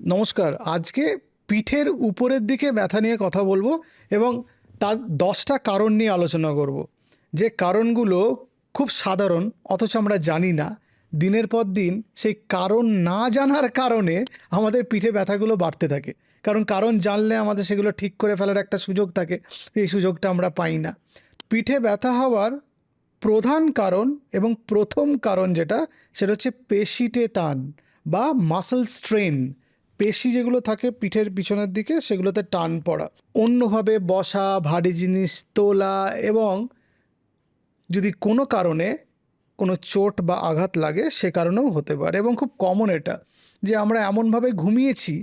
নমস্কার। আজকে পিঠের উপরের দিকে ব্যথা নিয়ে কথা বলবো এবং তার 10টা কারণ নিয়ে আলোচনা করব। যে কারণগুলো খুব সাধারণ অথচ আমরা জানি না। দিনের পর দিন সেই কারণ না জানার কারণে আমাদের পিঠে ব্যথাগুলো বাড়তে থাকে। কারণ জানলে আমাদের সেগুলো ঠিক করে ফেলার একটা সুযোগ থাকে, এই সুযোগটা আমরা পাই না। পিঠে ব্যথা হওয়ার প্রধান কারণ এবং প্রথম কারণ সেটা হচ্ছে পেশিতে টান বা মাসল স্ট্রেন। পেশি যেগুলো থাকে পিঠের পিছনের দিকে সেগুলোতে টান পড়া, অন্যভাবে বসা, ভারী জিনিস তোলা এবং যদি কোনো কারণে কোনো চোট বা আঘাত লাগে সে কারণেও হতে পারে। এবং খুব কমন এটা, যে আমরা এমনভাবে ঘুমিয়েছি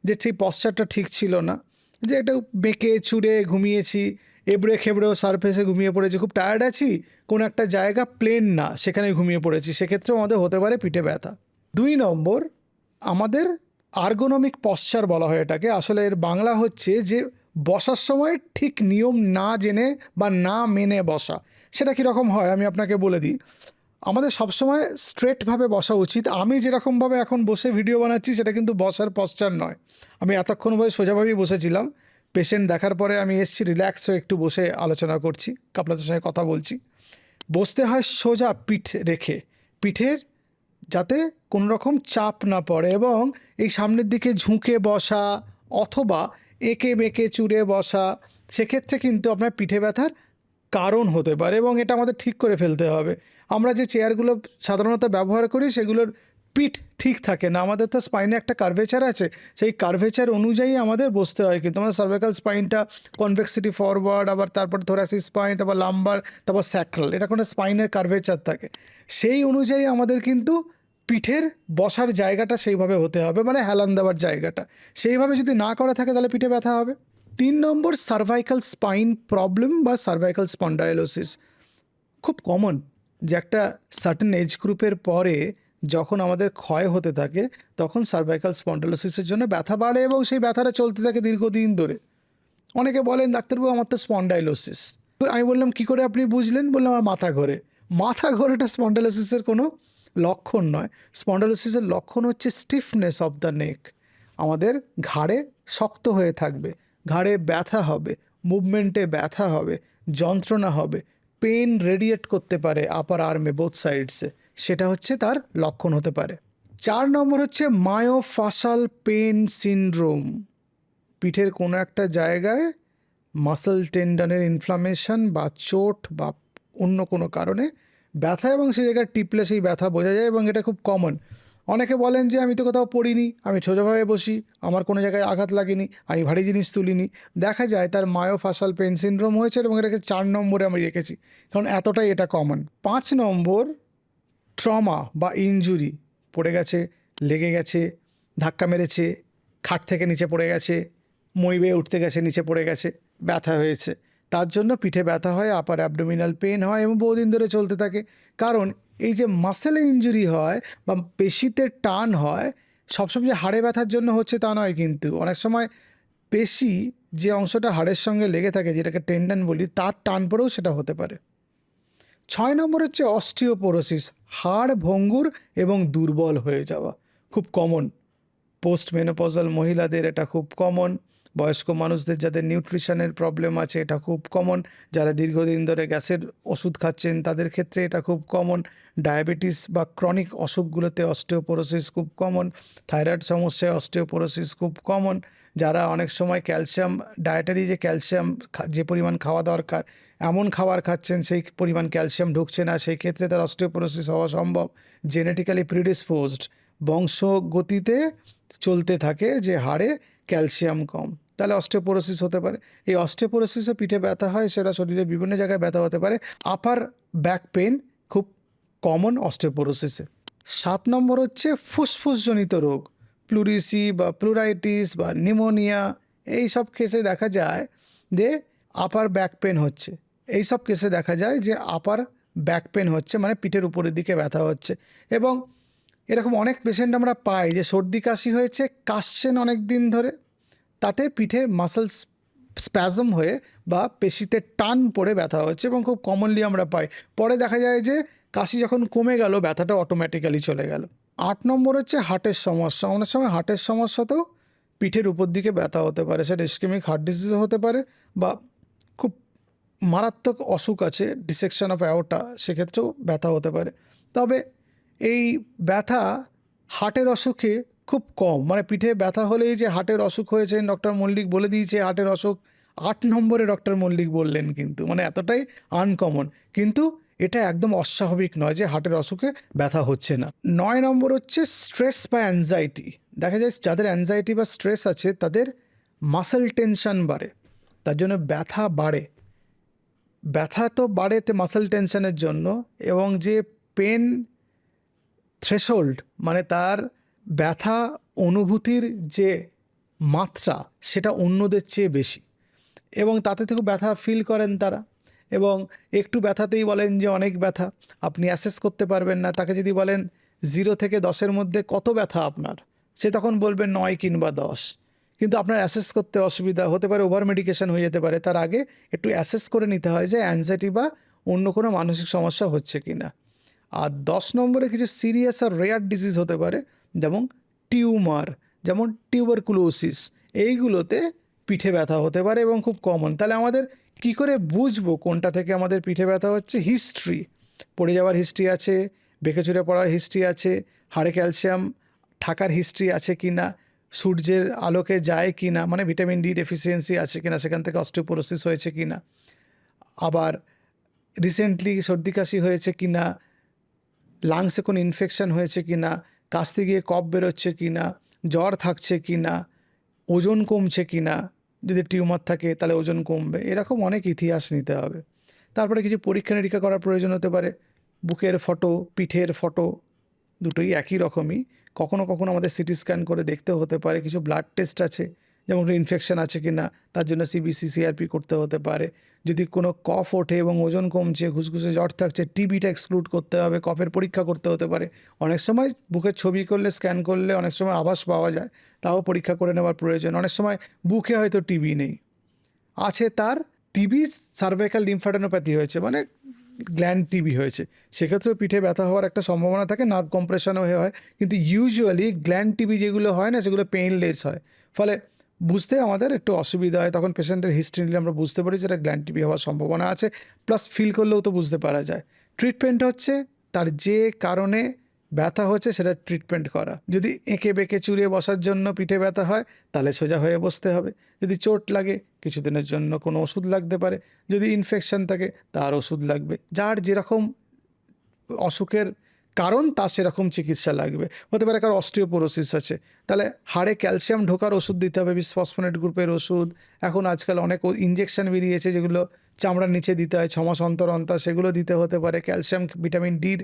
যে ঠিক পশ্চারটা ঠিক ছিল না, যে একটু বেঁকে চুরে ঘুমিয়েছি, এবড়ে খেবড়েও সারফেসে ঘুমিয়ে পড়েছি, খুব টায়ার্ড আছি, কোনো একটা জায়গা প্লেন না সেখানে ঘুমিয়ে পড়েছি, সেক্ষেত্রেও আমাদের হতে পারে পিঠে ব্যথা। 2 নম্বর, আমাদের আর্গোনমিক পশ্চার বলা হয় এটাকে। আসলে এর বাংলা হচ্ছে যে বসার সময় ঠিক নিয়ম না জেনে বা না মেনে বসা। সেটা কীরকম হয় আমি আপনাকে বলে দিই। আমাদের সবসময় স্ট্রেটভাবে বসা উচিত। আমি যেরকমভাবে এখন বসে ভিডিও বানাচ্ছি সেটা কিন্তু বসার পশ্চার নয়। আমি এতক্ষণভাবে সোজাভাবেই বসেছিলাম। পেশেন্ট দেখার পরে আমি এসেছি রিল্যাক্স হয়ে একটু বসে আলোচনা করছি, আপনাদের সঙ্গে কথা বলছি। বসতে হয় সোজা পিঠ রেখে, পিঠের যাতে কোনো রকম চাপ না পড়ে, এবং এই সামনের দিকে ঝুঁকে বসা অথবা এঁকে বেঁকে চুরে বসা সেক্ষেত্রে কিন্তু আপনার পিঠে ব্যথার কারণ হতে পারে, এবং এটা আমাদের ঠিক করে ফেলতে হবে। আমরা যে চেয়ারগুলো সাধারণত ব্যবহার করি সেগুলোর পিঠ ঠিক থাকে না। আমাদের তো স্পাইনে একটা কার্ভেচার আছে, সেই কার্ভেচার অনুযায়ী আমাদের বসতে হয়। কিন্তু আমাদের সার্ভাইকাল স্পাইনটা কনভেক্সিটি ফরওয়ার্ড, আবার তারপর থোরাসিক স্পাইন, তারপর লাম্বার, তারপর স্যাক্রাল, এটা কোনো স্পাইনের কার্ভেচার থাকে। সেই অনুযায়ী আমাদের কিন্তু পিঠের বসার জায়গাটা সেইভাবে হতে হবে, মানে হেলান দেওয়ার জায়গাটা সেইভাবে যদি না করা থাকে তাহলে পিঠে ব্যথা হবে। 3 নম্বর, সার্ভাইকাল স্পাইন প্রবলেম বা সার্ভাইকাল স্পন্ডাইলোসিস। খুব কমন যে একটা সার্টেন এজ গ্রুপের পরে যখন আমাদের ক্ষয় হতে থাকে তখন সার্ভাইকাল স্পন্ডাইলোসিসের জন্য ব্যথা বাড়ে এবং সেই ব্যথাটা চলতে থাকে দীর্ঘদিন ধরে। অনেকে বলেন ডাক্তারবাবু আমার তো স্পন্ডাইলোসিস। আমি বললাম কী করে আপনি বুঝলেন? বললাম আমার মাথা ঘোরে। মাথা ঘোরাটা স্পন্ডাইলোসিসের কোনো লক্ষণ নয়। স্পন্ডাইলোসিসের লক্ষণ হচ্ছে স্টিফনেস অফ দ্য নেক। আমাদের ঘাড়ে শক্ত হয়ে থাকবে, ঘাড়ে ব্যথা হবে, মুভমেন্টে ব্যথা হবে, যন্ত্রণা হবে, পেন রেডিয়েট করতে পারে আপার আর্মে বোথ সাইডসে, সেটা হচ্ছে তার লক্ষণ হতে পারে। 4 নম্বর হচ্ছে মায়োফাসাল পেন সিনড্রোম। পিঠের কোনো একটা জায়গায় মাসল টেন্ডনের ইনফ্লামেশন বা চোট বা অন্য কোনো কারণে ব্যথা, এবং সেই জায়গায় টিপলে সেই ব্যথা বোঝা যায়, এবং এটা খুব কমন। অনেকে বলেন যে আমি তো কোথাও পড়িনি, আমি সোজাভাবে বসি, আমার কোনো জায়গায় আঘাত লাগেনি, আমি ভারী জিনিস তুলিনি। দেখা যায় তার মায়োফাসাল পেন সিনড্রোম হয়েছে, এবং এটাকে 4 নম্বরে আমি রেখেছি কারণ এতটাই এটা কমন। 5 নম্বর, ট্রমা বা ইনজুরি। পড়ে গেছে, লেগে গেছে, ধাক্কা মেরেছে, খাট থেকে নিচে পড়ে গেছে, মই বেয়ে উঠতে গেছে, নিচে পড়ে গেছে, ব্যথা হয়েছে, তার জন্য পিঠে ব্যথা হয়, আপার অ্যাবডোমিনাল পেন হয় এবং বহুদিন ধরে চলতে থাকে। কারণ এই যে মাসেলে ইনজুরি হয় বা পেশিতে টান হয়, সবসময় যে হাড়ে ব্যথার জন্য হচ্ছে তা নয়, কিন্তু অনেক সময় পেশি যে অংশটা হাড়ের সঙ্গে লেগে থাকে, যেটাকে টেন্ডন বলি, তার টান পড়েও সেটা হতে পারে। 6 নম্বর হচ্ছে অস্টিওপোরোসিস, হাড় ভঙ্গুর এবং দুর্বল হয়ে যাওয়া। খুব কমন পোস্ট মেনোপজাল মহিলাদের, এটা খুব কমন। বয়স্ক মানুষদের যাদের নিউট্রিশনের প্রবলেম আছে এটা খুব কমন। যারা দীর্ঘদিন ধরে গ্যাসের ওষুধ খাচ্ছেন তাদের ক্ষেত্রে এটা খুব কমন। ডায়াবেটিস বা ক্রনিক অসুখগুলোতে অস্টিওপোরোসিস খুব কমন। থাইরয়েড সমস্যায় অস্টিওপোরোসিস খুব কমন। যারা অনেক সময় ক্যালসিয়াম ডায়েটারি, যে ক্যালসিয়াম যে পরিমাণ খাওয়া দরকার এমন খাবার খাচ্ছেন সেই পরিমাণ ক্যালসিয়াম ঢুকছে না, সেই ক্ষেত্রে তার অস্টিওপোরোসিস হওয়া সম্ভব। জেনেটিক্যালি প্রিডিসপোজড, বংশগতিতে চলতে থাকে যে হাড়ে ক্যালসিয়াম কম, তাহলে অস্টিওপোরোসিস হতে পারে। এই অস্টিওপোরোসিসে পিঠে ব্যথা হয়, সেটা শরীরের বিভিন্ন জায়গায় ব্যথা হতে পারে। আপার ব্যাক পেন খুব কমন অস্টিওপোরোসিসে। 7 নম্বর হচ্ছে ফুসফুসজনিত রোগ, প্লুরিসি বা প্লুরাইটিস বা নিউমোনিয়া। এই সব কেসে দেখা যায় যে আপার ব্যাক পেন হচ্ছে। এই সব কেসে দেখা যায় যে আপার ব্যাক পেন হচ্ছে, মানে পিঠের উপরের দিকে ব্যথা হচ্ছে। এবং এরকম অনেক পেশেন্ট আমরা পাই যে সর্দি কাশি হয়েছে, কাশছেন অনেক দিন ধরে, তাতে পিঠে মাসলস স্প্যাজম হয়ে বা পেশিতে টান পড়ে ব্যথা হচ্ছে, এবং খুব কমনলি আমরা পাই। পরে দেখা যায় যে কাশি যখন কমে গেল ব্যথাটা অটোমেটিক্যালি চলে গেল। 8 নম্বর হচ্ছে হার্টের সমস্যা। অনেক সময় হার্টের সমস্যাতেও পিঠের উপর দিকে ব্যথা হতে পারে, সেটা ইসকেমিক হার্ট ডিজিজও হতে পারে বা খুব মারাত্মক অসুখ আছে ডিসেকশন অফ অ্যাওর্টা, সেক্ষেত্রেও ব্যথা হতে পারে। তবে এই ব্যথা হার্টের অসুখে খুব কম, মানে পিঠে ব্যথা হলেই যে হার্টের অসুখ হয়েছে ডক্টর মল্লিক বলে দিয়েছে হার্টের অসুখ, 8 নম্বরে ডক্টর মল্লিক বললেন, কিন্তু মানে এতটাই আনকমন, কিন্তু এটা একদম অস্বাভাবিক নয় যে হার্টের অসুখে ব্যথা হচ্ছে না। 9 নম্বর হচ্ছে স্ট্রেস বা অ্যাংজাইটি। দেখা যায় যাদের অ্যাংজাইটি বা স্ট্রেস আছে তাদের মাসেল টেনশন বাড়ে, তার জন্য ব্যথা বাড়ে। ব্যথা তো বাড়ে মাসেল টেনশনের জন্য, এবং যে পেন থ্রেশহোল্ড মানে তার ব্যথা অনুভূতির যে মাত্রা সেটা অন্যদের চেয়ে বেশি, এবং তাতে থেকে ব্যথা ফিল করেন তারা, এবং একটু ব্যথাতেই বলেন যে অনেক ব্যথা, আপনি অ্যাসেস করতে পারবেন না। তাকে যদি বলেন 0 থেকে 10-এর মধ্যে কত ব্যথা আপনার, সে তখন বলবে 9 কিংবা 10, কিন্তু আপনার অ্যাসেস করতে অসুবিধা হতে পারে, ওভার মেডিকেশন হয়ে যেতে পারে। তার আগে একটু অ্যাসেস করে নিতে হয় যে অ্যাংজাইটি বা অন্য কোনো মানসিক সমস্যা হচ্ছে কি না। আর 10 নম্বরে কিছু সিরিয়াস আর রেয়ার ডিজিজ হতে পারে, যেমন টিউমার, যেমন টিউবারকুলোসিস, এইগুলোতে পিঠে ব্যথা হতে পারে এবং খুব কমন। তাহলে আমাদের কি করে বুঝবো কোনটা থেকে আমাদের পিঠে ব্যথা হচ্ছে? হিস্ট্রি, পড়ে যাওয়ার হিস্ট্রি আছে, বেঁকে চুরে পড়ার হিস্ট্রি আছে, হাড়ে ক্যালসিয়াম থাকার হিস্ট্রি আছে কি না, সূর্যের আলোকে যায় কি না, মানে ভিটামিন ডি ডেফিসিয়েন্সি আছে কি না, সেখান থেকে অস্টিওপোরোসিস হয়েছে কি না, আবার রিসেন্টলি সর্দি কাশি হয়েছে কি না, লাংসে কোনো ইনফেকশন হয়েছে কি না, কাশতে গিয়ে কফ বেরোচ্ছে কি না, জ্বর থাকছে কি না, ওজন কমছে কি না। যদি টিউমার থাকে তাহলে ওজন কমবে, এরকম অনেক ইতিহাস নিতে হবে। তারপরে কিছু পরীক্ষা নিরীক্ষা করার প্রয়োজন হতে পারে, বুকের ফটো, পিঠের ফটো, দুটোই একই রকমই। কখনো কখনো আমাদের সিটি স্ক্যান করে দেখতে হতে পারে। কিছু ব্লাড টেস্ট আছে, যেমন ইনফেকশন আছে কি না, তার জন্য সিবিসি সিআরপি করতে হতে পারে। যদি কোনো কফ ওঠে এবং ওজন কমছে, ঘুসঘুসে জ্বর থাকছে, টিবিটা এক্সক্লুড করতে হবে, কফের পরীক্ষা করতে হতে পারে। অনেক সময় বুকের ছবি করলে, স্ক্যান করলে অনেক সময় আভাস পাওয়া যায়, তাও পরীক্ষা করে নেওয়ার প্রয়োজন। অনেক সময় বুকে হয়তো টিবি নেই, আছে তার টিবি সার্ভাইকাল লিম্ফাডেনোপ্যাথি হয়েছে, মানে গ্ল্যান্ড টিবি হয়েছে, সেক্ষেত্রেও পিঠে ব্যথা হওয়ার একটা সম্ভাবনা থাকে, নার্ভ কম্প্রেশনও হয়। কিন্তু ইউজুয়ালি গ্ল্যান্ড টিবি যেগুলো হয় না, সেগুলো পেইনলেস হয়, ফলে বুঝতে আমাদের একটু অসুবিধা হয়। তখন পেশেন্টের হিস্ট্রি নিলে আমরা বুঝতে পারি যেটা গ্ল্যান্ড টিবি হওয়ার সম্ভাবনা আছে, প্লাস ফিল করলেও তো বুঝতে পারা যায়। ট্রিটমেন্ট হচ্ছে তার যে কারণে ব্যথা হচ্ছে সেটা ট্রিটমেন্ট করা। যদি এঁকে বেঁকে চুরিয়ে বসার জন্য পিঠে ব্যথা হয়, তাহলে সোজা হয়ে বসতে হবে। যদি চোট লাগে, কিছুদিনের জন্য কোনো ওষুধ লাগতে পারে। যদি ইনফেকশন থাকে, তার ওষুধ লাগবে। যার যেরকম অসুখের কারণ তার সেরকম চিকিৎসা লাগবে। হতে পারে কারো অস্টিওপোরোসিস আছে, তাহলে হাড়ে ক্যালসিয়াম ঢোকার ওষুধ দিতে হবে, বিসফসফোনেট গ্রুপের ওষুধ। এখন আজকাল অনেক ইঞ্জেকশন বেরিয়েছে যেগুলো চামড়ার নিচে দিতে হয় 6 মাস অন্তর অন্তর, সেগুলো দিতে হতে পারে। ক্যালসিয়াম ভিটামিন ডির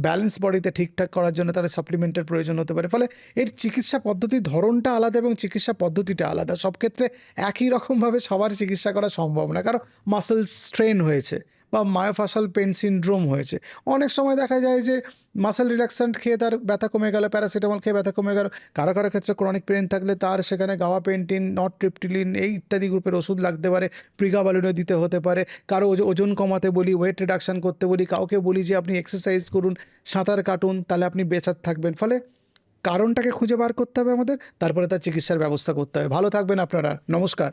ব্যালেন্স বডিতে ঠিকঠাক করার জন্য তাদের সাপ্লিমেন্টের প্রয়োজন হতে পারে। ফলে এর চিকিৎসা পদ্ধতির ধরনটা আলাদা এবং চিকিৎসা পদ্ধতিটা আলাদা। সব ক্ষেত্রে একই রকমভাবে সবার চিকিৎসা করা সম্ভব না। কারো মাসেল স্ট্রেন হয়েছে বা মায়োফাসাল পেন সিনড্রোম হয়েছে, অনেক সময় দেখা যায় যে মাসেল রিল্যাক্সেন্ট খেয়ে তার ব্যথা কমে গেল, প্যারাসিটামল খেয়ে ব্যথা কমে গেল। কারো কারো ক্ষেত্রে ক্রনিক পেন থাকলে তার সেখানে গাওয়াপেন্টিন, নটট্রিপটিলিন এই ইত্যাদি গ্রুপের ওষুধ লাগতে পারে, প্রিগাবালিনও দিতে হতে পারে। কারো ওজন কমাতে বলি, ওয়েট রিডাকশন করতে বলি, কাউকে বলি যে আপনি এক্সারসাইজ করুন, সাঁতার কাটুন, তাহলে আপনি বেটার থাকবেন। ফলে কারণটাকে খুঁজে বার করতে হবে আমাদের, তারপরে তার চিকিৎসার ব্যবস্থা করতে হবে। ভালো থাকবেন আপনারা, নমস্কার।